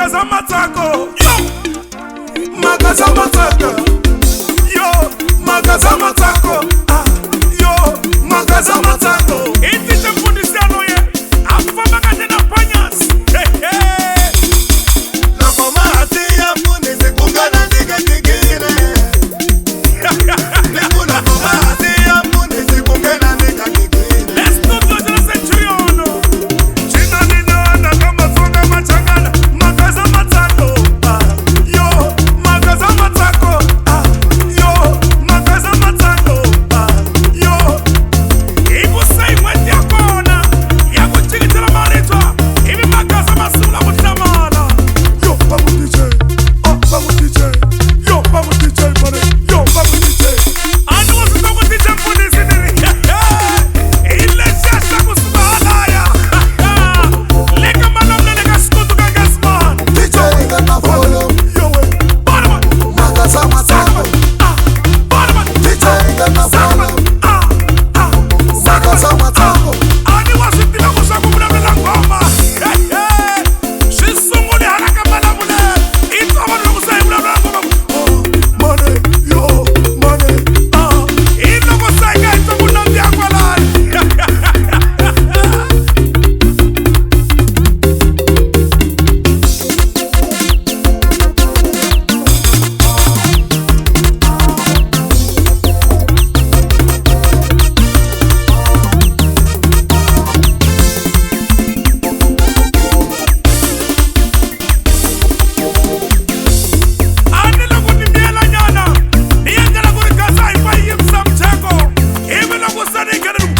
Magazamatako, yo, Magazamataka, yo, Magazamatako, yo, Magazamatako. Iti chefundisiano ye, afamaka tena panyas. Na mama atia fundisi kungana nige tigire. Nikuna mama atia fundisi kungana nige tigire. Let's do to the centurion. China nina na kama songa machangana. Magazamatako, yo, Magazamatako, yo, Magazamatako, yo. Ibu say mweti ya kona, ya kuchikitila maritwa. Ibi Magazamasula mutamala. Yo, babu DJ, babu DJ, yo, babu DJ, mane, yo, babu DJ. Anu wasitoko DJ mfundisi nini? Ile shasha kusubala ya. Leka malamne leka skutu kagasman. DJ gonna follow. Yo, we, Barman, Magazamatako. Barman, DJ gonna follow. Magazamatako. ani wasitima kusaku mula ngoma. Shisunguli haraka malamune. Ito wadu kusai mula ngoma. Mane, yo, mane, ino kusai kaito muna mbiakwala. Ani loku ni miela nyana. Niengela kurikaza ipa yimsa mcheko. Ibi loku sani kene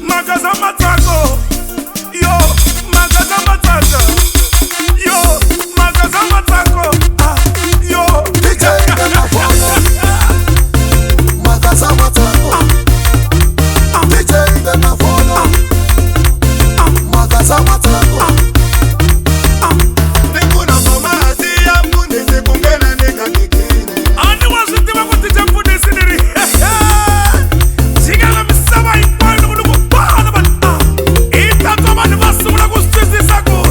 Magazamatako. Yo, Magazamatako. Yo, Magazamatako. Yo. DJ gonna follow. Magazamatako. DJ gonna follow. Magazamatako. Nikuna mama atia fundisi kungana nige tigire. Ani wasitima kutija mfundisi nini. Chigala misaba ipoinu kuduku bana bana. Itatoma ni basura kustizi saku.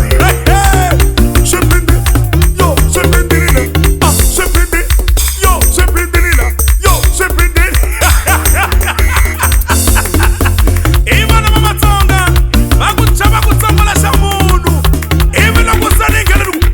Shepindi, yo, shepindilila. Shepindi, yo, shepindilila. Yo, shepindi. Iva na mama tonga. Bakuchaba kutsambala sha mundu. Ivi no kusaningela nuku.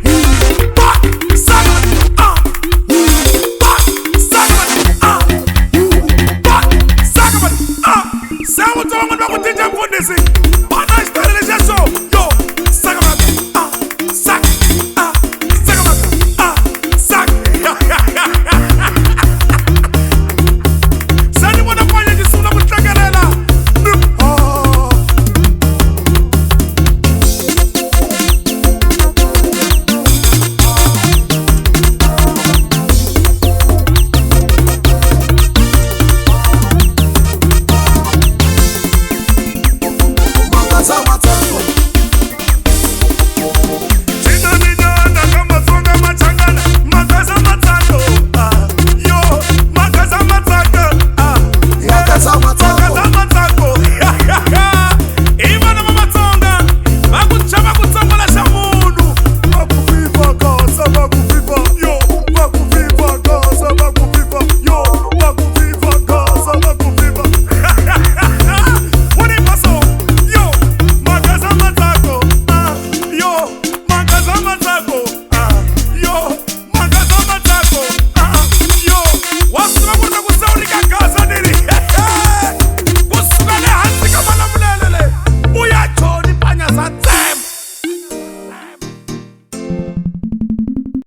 Magazamatako. China nina na kama songa machangana. Magazamatako, yo, Magazamatako, Magazamatako. Magazamatako. Iva na mama tonga. Bakuchaba kutsambala sha mundu. Bakuviva kasa, bakuviva, yo, bakuviva kasa, bakuviva, yo, bakuviva kasa, bakuviva. What if I saw, yo, Magazamatako, yo, Magazamatako.